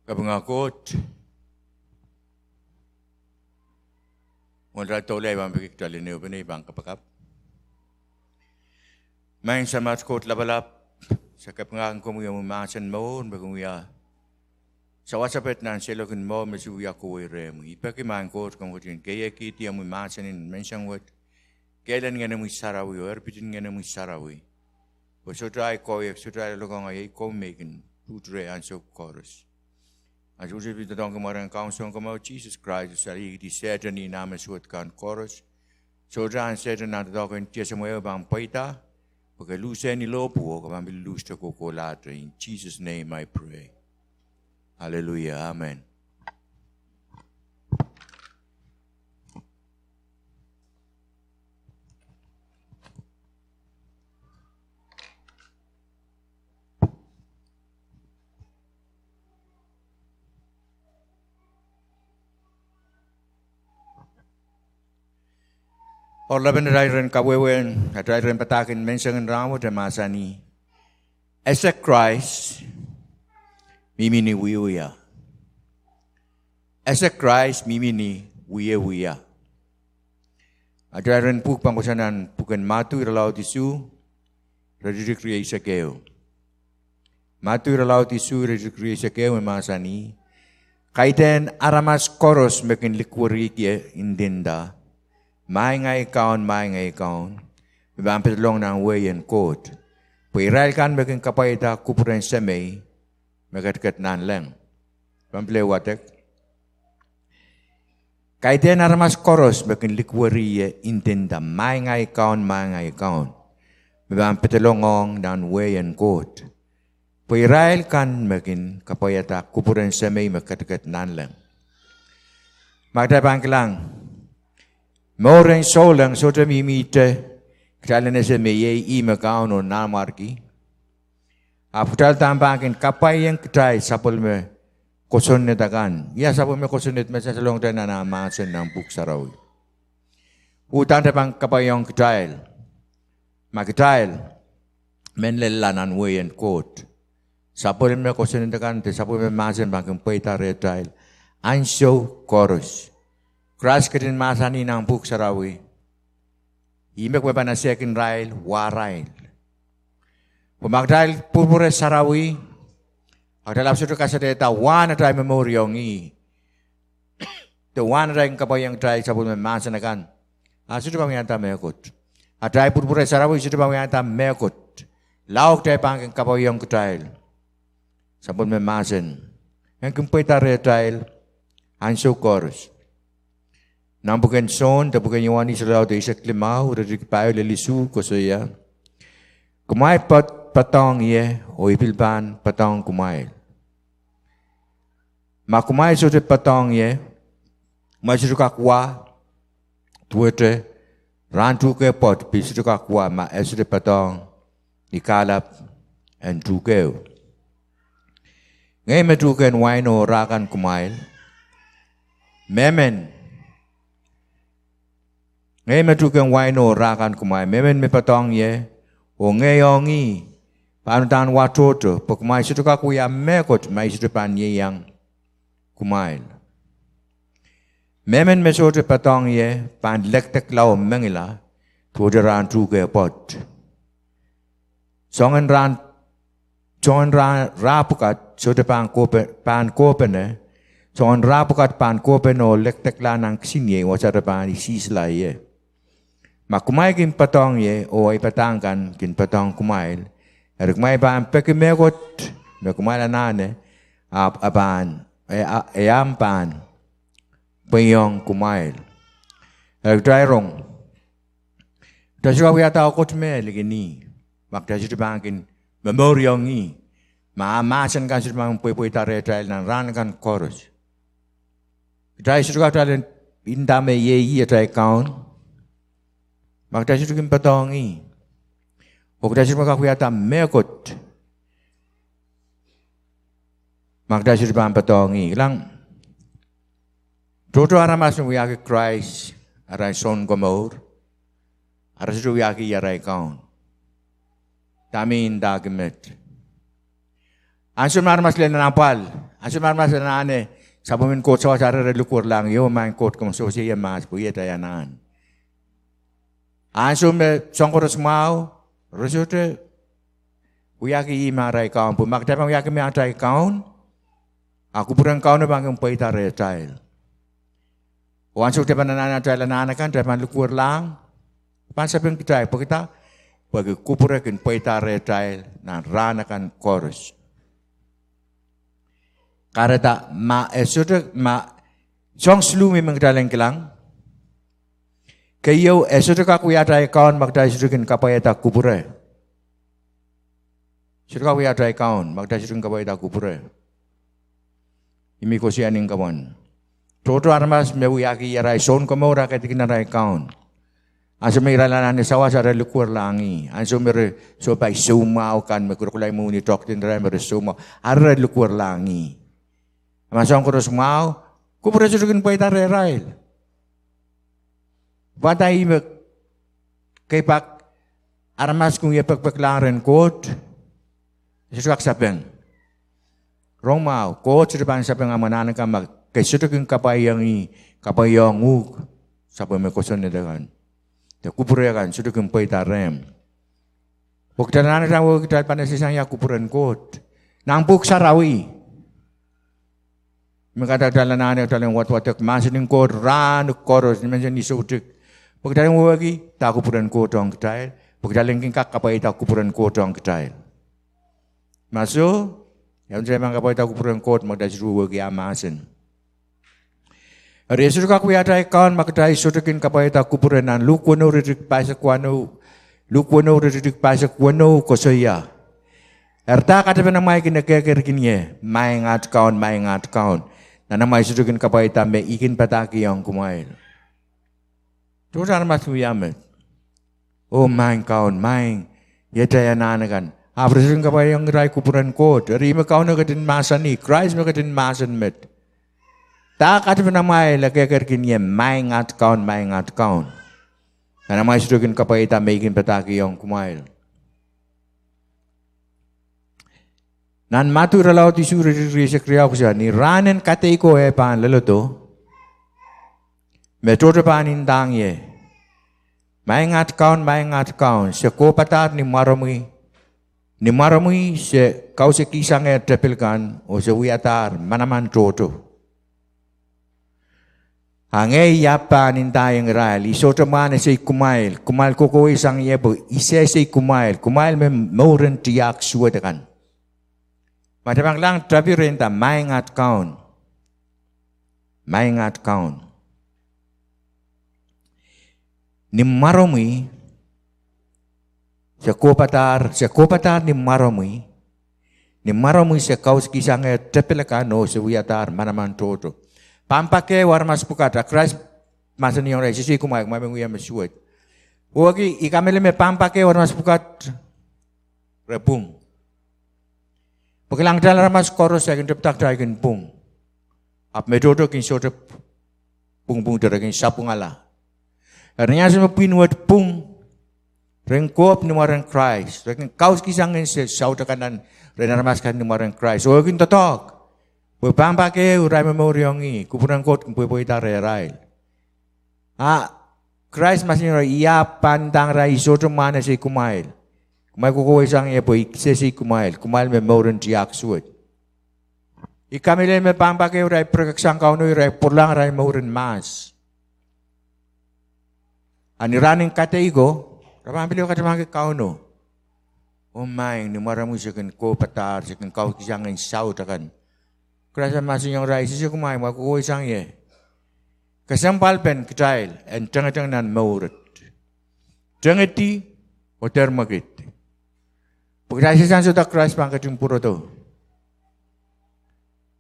Kabangakot, Mundra tolay bang bigik talini ubani bang kapakap. Main samat kot labalap sa kapangang kumuya mumasan mo baguya. Sa WhatsApp nan selokin mo mesuya ko rem. Ipaki man kot kumutin kaya kiti amu masanin mensang wat. Kailan nga namu sarawi or pitin nga namu sarawi. Posotray ko sotray lokong ay ko mekin putre ansok chorus. As we read the Dongamara and Council of Jesus Christ, so he said in the name of God chorus. So John said in the dog and Tessamuel Bang Paita, because lose any low poor, and be loose to cocoa latter. In Jesus' name I pray. Hallelujah. Amen. Orlaban rairan kawewen, at rairan patakin mensangan ramo de masani. As a Christ, mimini wiya. As a Christ, mimini wiya. At rairan puk pangkusanan pukan matu iralaw tisu, rejikriya sa keo. Matu iralaw tisu, rejikriya sa keo masani. Kaiten aramas koros mekin likwari kia indinda. Mai ngay kaon. Bampit long ng way and quote. Puiral kan baking kapayta kupuran sa may. Magatkat nan lang. Pample watek. Kaiten aramas koros baking likwari intenda. Mai ngay kaon. Bampit long ng way and quote. Puiral kan baking kapayta kupuran sa may. Magatkat nan lang. Magdabang lang. Moren solang sota mimite katalan sa meye imakaon o namarki. Aputal tampakin kapay yang katay sapol me koson netakan. Ya sapol me koson net mesa salong tayo na namasan ng buksaraw. Utang tapang kapay yang katay. Makatay menlelanan way and quote. Sapol me koson netakan te sapol me masan bangkang paita retay. Ansyo chorus. Crash ka din masani ng buk sarawi. Imek pa na second rail, warail. Pumagdahil pupure sarawi, agdalap suto kasadeta, wana tayo memoryong i. The wana tayo kabayang tayo sa pulme masanakan. Suto pa mayanta mekot. At tayo pupure sarawi, suto pa mayanta mekot. Laok tayo pangking kabayang tayo. Sa pulme masan. Ang kumpita rin tayo, ansyo chorus. Nampukan son, tapukan yuani selaw de isak limau, redik payo lelisu kosoya. Kumai patong ye, o ipilpan patong kumai. Makumai sote patong ye, masiruka kwa, tuwete, rantu ke pot, pisiruka kwa, ma esute patong, ikalap, and tukeo. Ngay metukan waino rakan kumai, memen, ngay matukan waino rakan kumai memen me patong ye o ngayongi panutan watoto pokmai sutuka kuya mekot mai sutupan ye yang kumai memen me sote patong ye pan lektek lau mengila tuderan tuke pot songen ran rapukat sote pan kopene songen rapukat pan kopeno lektek la nang sinye wasara pan isisla ye Makumai kin patong ye o ay patangkan kin patong kumail. Erkumai pan pekimekot mekumai la nane apan ayampan payong kumail. Erdairong. Taswa wiyata okot me ligini. Magdasito bangkin memoryong ni. Maamasan kan sito bang puy tare trail ng ran kan chorus. Dahil sito ka trail indame ye ye trail kaon. Magdasito kin patongi. O magdasito makakuyata mekot. Magdasito pa ang patongi. Ilang Toto aramas ng wiyaki Christ aray son gomor. Arasito wiyaki yaray kaon. Tamin dagimet. Ansun maramas len nampal. Asuman mas nane, sabumin kot sa cara relukur lang yo main kot kung sosiya mas buya tayanan. Asume songkoros mau, resute uyaki imarai kaun pu mak tapang uyaki miatai kaun. Aku purang kaun bang yung paita retail. Wansuk tepan nana tail nana kan tepan lukur lang. Pan sabing kita kita bagi kupurakin paita retail na rana kan chorus. Karena ma esok ma song selu memang dalang kelang. Kayo esok aku ya ada kaun magda suruhin kapaya tak kupure. Suruh aku ya ada kaun magda suruhin kapaya tak kupure. Imi ko siya ning kawan. Toto armas mewu yaki yarai son kamo ra katikin na rai kaun. Anso may ralanan ni sawa sa relukur langi. Anso may so pa sumaw kan magkukulay mo ni doktin rai may sumaw. Ara relukur langi. Masang kurus mau, kupura suruhin pa itare rail. Batay mek kay pak armas kung ipagpaklaren kot, susuak sapeng. Rong mau, kot surupan sapeng amanan ka mag kay suruhin kapayang ug sapeng may koson na dagan. Te kupura kan suruhin pa itarem. Pagdanan na wag kita panasisang ya kupuran kot. Nangpuk sarawi. Mengkata dalam anak dalam wat-watak masih ni kod ran koros ni macam ni sujuk. Pagdaling wagi tak kupuran kodong ketail. Pagdaling kingkak kapai tak kupuran kodong ketail. Masuk yang saya mengkapai tak kupuran kod mak dah suruh wagi amasin. Resul kaku ya dai kawan mak dai sudukin kapai tak kupuran an lukuno redik pasak wano lukuno redik pasak wano kosoya. Erta kata penamai kena keker kini maingat kaun. Nana mai sudukin kapai tambe ikin pataki yang kumail. Tuhan mas kuyamet. Oh main kaun main. Ya daya nana kan. Apa sudukin kapai yang rai kupuran kot. Rima kaun nagatin masan ni. Christ nagatin masan met. Tak kata penamai lagi kerkinya maingat kaun. Nana mai sudukin kapai tambe ikin pataki yang kumail. Nan matu ralau tisu risa kriya kusa ni ranen kate ko pan laloto. Metode pan indang ye. Maingat kaun seko patat ni marami se kau se kisang tepilkan o se wiatar manaman toto. Hangai yapa nintayang ral isoto man se kumail koko isang yebo ise se kumail me moren tiak suwatakan. Macam lang tapi renta maingat kaun. Ni marami sekopatar ni marami se kaus kisang tepelakan o se wiatar manaman toto. Pampake warmas pukata Christ masa ni orang sisi kumai menguya mesuat. Wagi ikamele me pampake warmas pukat repung. Pagkilang dalam ramas koros saya kena tak dah kena pung. Ap medodo kena soda pung dah kena sapung ala. Kerana semua pinuat pung rengkop numaran Christ. Kena kaus kisang kena sauda kanan rena ramas kan numaran Christ. So kena tatok. Berpampake urai memoriangi kupuran kot kumpoi tarai. Christ masih ia pandang rai soda mana si kumail. Kumai koko isang boy sesi kumail me moren tiak suat. Ikamile me pampake urai perkeksang kau no urai pulang rai moren mas. Ani running kate igo, rapambilio kate mangke kau no. Oh main ni maramu sekan ko patar sekan kau kisang en sau takan. Kerasa masih yang rai sesi kumai ma koko isang ye. Kesampal pen ketail en tengah nan moret. Tengeti hotel magit. Pagkasisan sudah keras pangkating puro to.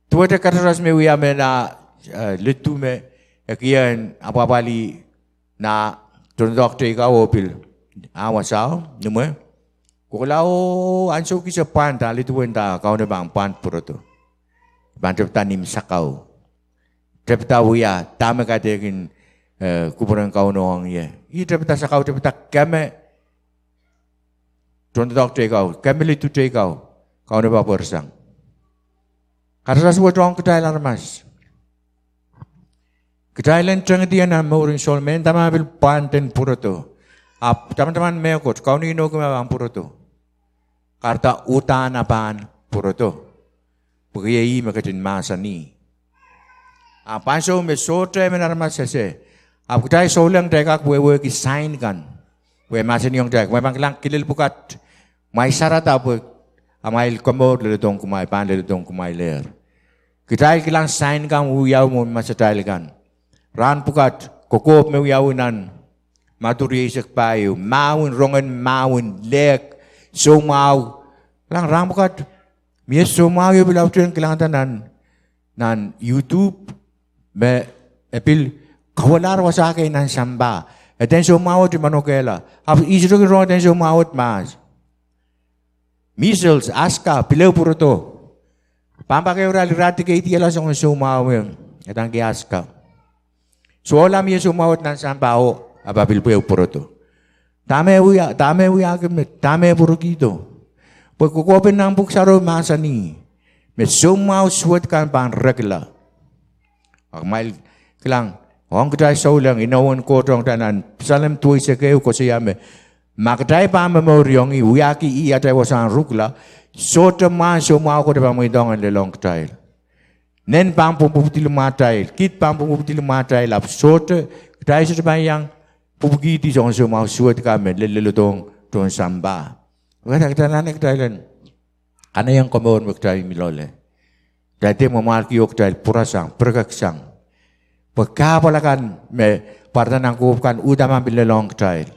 Tuwa te kataras me wiya me na litu me kian apa-apali na doktor ikaw opil. Awasaw, nume. Kukulao anso ki sa pan ta litu wenta kau na bang pan puro to. Bantap tanim sakaw. Tepta wiya tama katekin kupuran kau noong ye. Tepta sakaw tepta kame Tuan doktor kau, kami itu kau na bersang. Karena sesuatu orang kedai larmas. Kedai lain cengat dia na maurin sol men tama bil panten pura tu. Teman-teman mekot kau ni no kumawang pura tu. Karta utan apan pura tu. Pagayai makatin masa ni. Panso me sotre men larmas sese. Kedai solang dekak wewe ki sign kan. We masa ni yang dek. We banglang kilil bukat. Mai syarat apa? Amai komod le dong kumai pan le dong kumai ler. Kedai kilang sign kan uyau mo masa dai kan. Ran pukat kokop me uyau nan. Maturi isek payu, maun rongan maun lek so mau. Lang ram pukat. Mies so mau yo bilau tren kilang tanan nan YouTube me epil kawalar wasake nan samba. Eden so mau di manokela. Ap isro ki ron den so mau mas. Measles, aska, pilau puro to. Pampakai ora lirati kay iti alas ang sumawin. Etang ki aska. So alam yung sumawat ng sambao, ababil puro to. Tame uya kami, tame puro kito. Pagkukopin ng buksaro masa ni, may sumaw suwat kan pang regla. Ang mail kilang, ang kitay saulang, inawan ko tong tanan, salam tuwi sa kayo ko siya me, makatay pa memoryong iwaki iya tayo wasang rukla, sota man sumaw ko diba mo itong ang lelong kitay. Nen pang puputi lumatay, kit pang puputi lumatay, lap sota, kitay sa diba yang pupugiti sa sumaw suwat kami, lelutong tong samba. Wala kita nanik tayo ano yung komor mo tayo milole. Dati mamalki yok tayo purasang, pergaksang. Pagkapalakan may parta ng kupukan udaman bilalong tayo.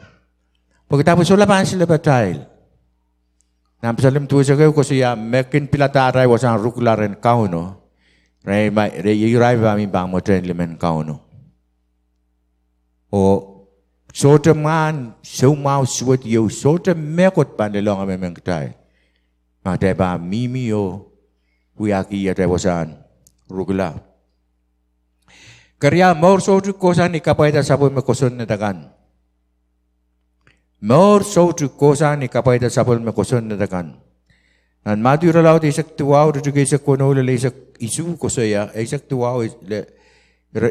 Pagkatapos ulapan sila ba tayo? Nampasalim tuwa sa kayo ko siya mekin pilataray wasang rukularen kauno. Reiray ba mi bang mo tren limen kauno. O sota man sumaw suwat yo sota mekot pandalong amemeng tayo. Matay ba mimi yo uyaki yatay wasan rukula. Karya maur sotu kosan ikapayta sabon mekoson na dagan. Maur sotu kosan ikapayta sabon mekoson na dagan. Nan madura laut isak tuwaw rujuga isak kono lele isak isu kosaya isak tuwaw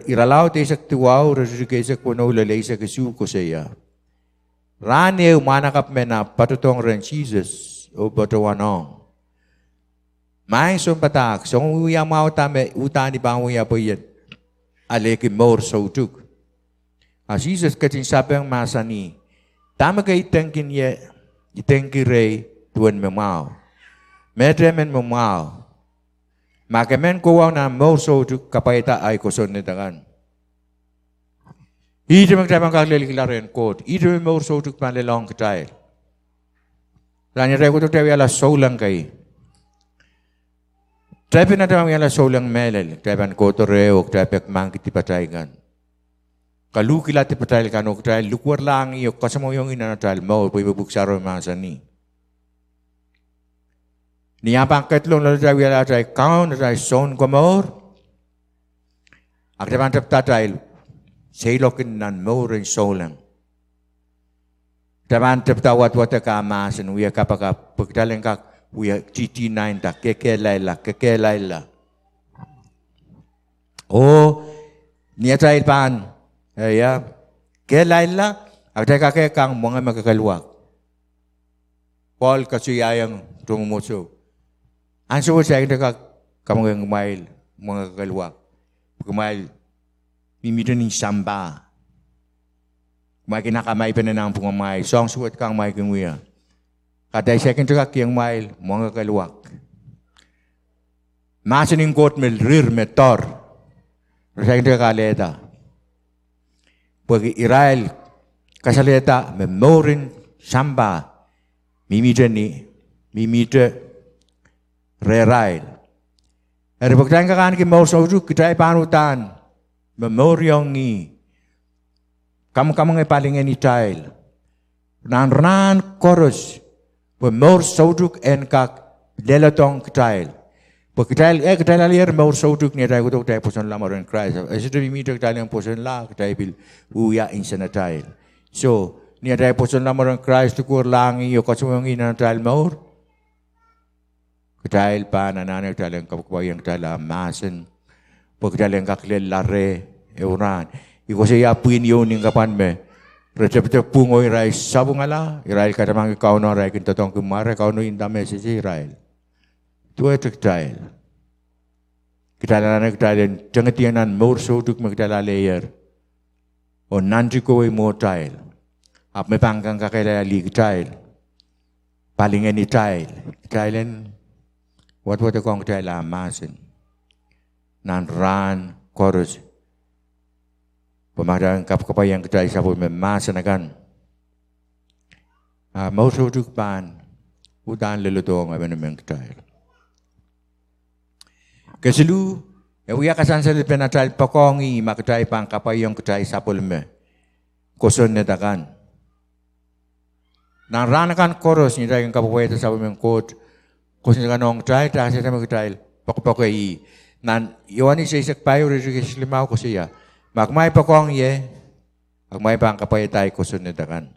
iralaut isak tuwaw rujuga isak kono lele isak isu kosaya. Rane umanakap mena patutong ren Jesus o batawanong. Maing sumpatak song uya mau tame utani bang uya poyen. Aleki maur sotuk. Jesus katin sapeng masani. Tama kay itengkin ye itengki rei tuan memau. Medremen memau. Maka men kuwaw na maur sotuk kapayta ay koson nitakan. Ito magtabang kagliliklaren kot. Ito maur sotuk panlelong katay. Lanya rei kutuk tayo ala solang kay. Trape na tayo ala solang melel. Trape koto reo. Trape mangkit tipataygan. Kalukila tipatayl kanok tayo. Lukwar lang iyo. Kasamo yung ina na tayo. Maur po ibabuksaro masa ni. Niyapang ketlong lalu tayo ala tayo. Kaon na tayo son ko maur. Aktapan tapta tayo. Sailokin nan maur rin solang. Taman tapta wat-wata ka amasan. Uya kapaka pagdaling ka. Uya GT9 ta. Kekelayla. Oh. Niya tayo paan. Ya, kelayla. Agday kakekang mga magkakalwak. Paul kasuyayang tumumusog. Ang suwa siya yung kamungang gumail, mga kakalwak. Gumail, mimito ng samba. May kinakamay pa na ng pumamay. So ang suwat kang may kumuya. Kaday siya yung kiyang mail, mga kakalwak. Masaning kot mel rir metor. Siya yung kaleta. Pag Israel kasaleta memorin samba mimito rerail. Eri pagtayin ka kan ki maur soju kita panutan memoryong ni kamu ngepalingen itail nan koros maur soju enkak delatong kitail. Pag kitail alier maur soju ni tayo kutok tayo poson la maron Christ. Ito mimito kitail yung poson la kitail bil uya insanatail. So ni tayo poson la maron Christ tukur langi yo kasumong ina tail maur. Ketail pa nanane ketail yang kapayang ketail masen. Pagketail yang kaklel lare euran. Iko siya puin yun yung kapan me. Recep pungo Israel sabung ala. Israel kata mangi kau no Israel kita tong kemare kau no indame sisi Israel. Tua ketail. Ketail nanane ketail jangan tianan murso duk me ketail layer. O nanti kowe mo ketail. Ap me pangkang kakela li ketail. Palingan ni ketail. Ketailen wat kong ketail masen. Nan ran korus. Pemadaan kapayang ketail sabun memasan akan. Mau suduk pan. Udan lelutong aben men ketail. Keselu, ya kasan sa penatal pakongi maketail pang kapayang ketail sabun me. Koson netakan. Nan ran akan korus ni dagang kapayang sabun men kot. Koson nong ketail ta sa ketail pakai. Nan iwani sa isak payo rezeki limau ko siya. Magmay pa kong ye, magmay pa ang kapayatay ko sunadakan.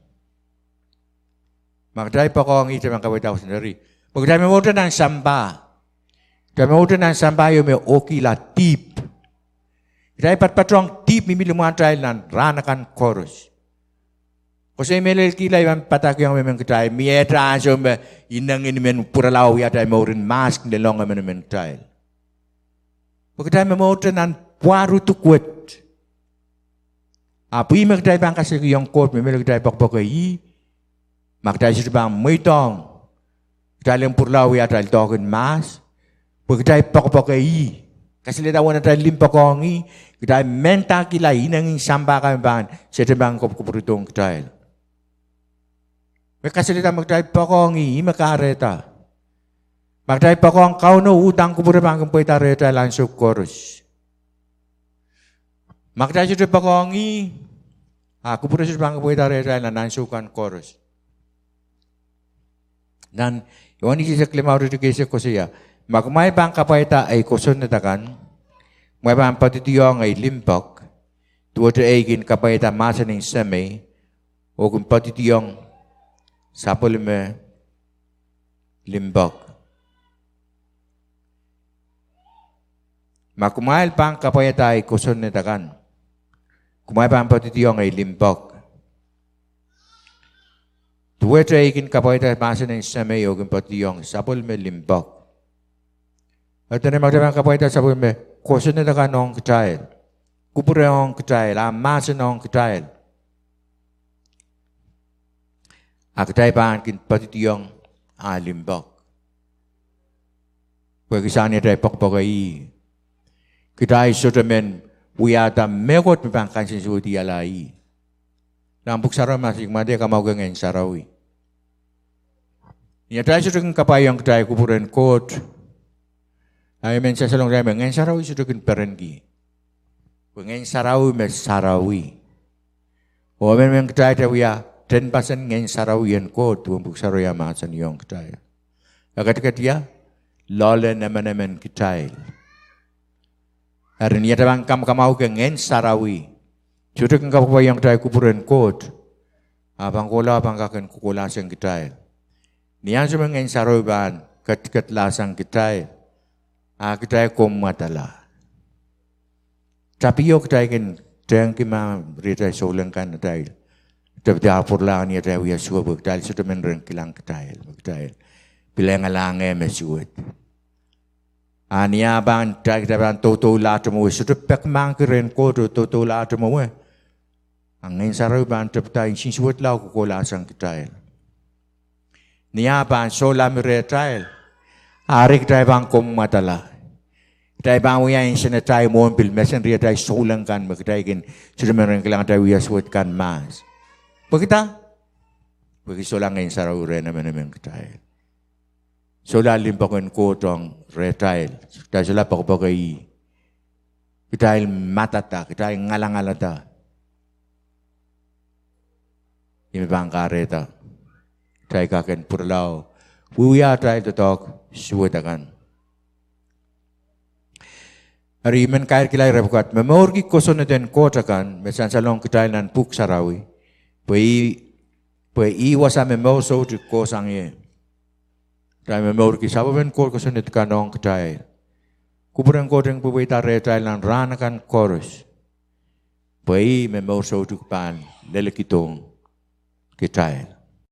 Magday pa kong ito ang kapayatay ko sunadari. Magday mo ito ng samba. Magday mo ito ng samba yung may okila tip. Magday patpatrong tip mimiluman tayo ng ranakan chorus. Kasi may kilay ang patak yung may kitay. Miyeta ang siya inang inimen puralaw yata mo rin mask nilong ang may kitay. Magday mo ito ng puwaru tukwet. Api magday bang kasi yung kot, may magday pakpakayi, magday siya bang may tong, magday yung purlaw yata token mas, magday pakpakayi, kasi litaw na tayo limpakongi, magday menta kilay, inang samba kami bang, siya bang kupurutong kitay. May kasi litaw magday pakongi, makareta. Magday pakong kau no utang kupurutong kung pwede reta langsung chorus. Magday siya pakongi, aku pura siya bang pwede reta na nansukan chorus. Dan, iwan isi sa klimaw rito kasi ko siya, magmay bang kapayta ay kusun na takan, may bang patitiyong ay limpok, tuwata ay kapayta masa ng seme, o kung patitiyong sapol me limpok. Magkumail bang kapayta ay kusun na takan, kumay pa ang patitiyong ay limpok. Tuweta ay kapayta masa ng samay o kung patitiyong sapol me limpok. At na magdamang kapayta sapol me, kusun na ka nung kitayl. Kupura nung kitayl, masa nung kitayl. Akitay pa ang patitiyong limpok. Pagkisaan niya tayo pakpakayi. Kitay sotamen, Wiyata megot mi pangkansin suti alai. Nampuk saraw masik made kamau gengen sarawi. Nya tayo sudah kapayang tayo kupuren kot. Ay men sa salong tayo gengen sarawi sudah perengi. Gengen sarawi mes sarawi. O men tayo wiya 10% gengen sarawi en kot tumpuk saraw ya masan yong tayo. Agad dia lole naman kitail. Hari ni ada bang kamau gengen sarawi. Sudah kapayang tayo kupuren kot. Abang kola abang kaken kukulasang kitail. Niyan sa mga sarawi ban kat lasang kitail. Kitail kumatala. Tapi yo kitail kan tayang kima rita solang kan kitail. Tapi dapur lang niya tayo ya suwa kitail sudah menren kilang kitail. Kitail bilang alange mesuot. Ania bang tak dapat toto lato mo sudah pek mangkiren ko toto lato mo ang ngayon saraw bang dapat sinsuot lao ko lasang kitail. Niya bang sola miretail arik tayo bang kumatala. Tayo bang uyain siya tayo mo pil mesin ria tayo solang kan magkitayin sudah meron kailangan tayo uyaswot kan mas. Pagkita pagkita solang ngayon saraw rin naman kitail. So lalim pa ko tong retail. Dahil sila pa ko kay kitail matata, kitail ngalangalata. Imi bang kareta. Kitail kaken purlaw. Wuya tayo totok, suwatakan. Ari men kair kilay rebukat. Memorgi koso na den kotakan, mesan salong kitail nan puk sarawi. Pwede iwas sa memoso di kosang ye. Trai me maur ki sabo ben kor ko senit kanong kacai. Kuburang kodeng puwita retrai lang ranakan chorus. Pai me maur so tuk pan lele kitong kacai.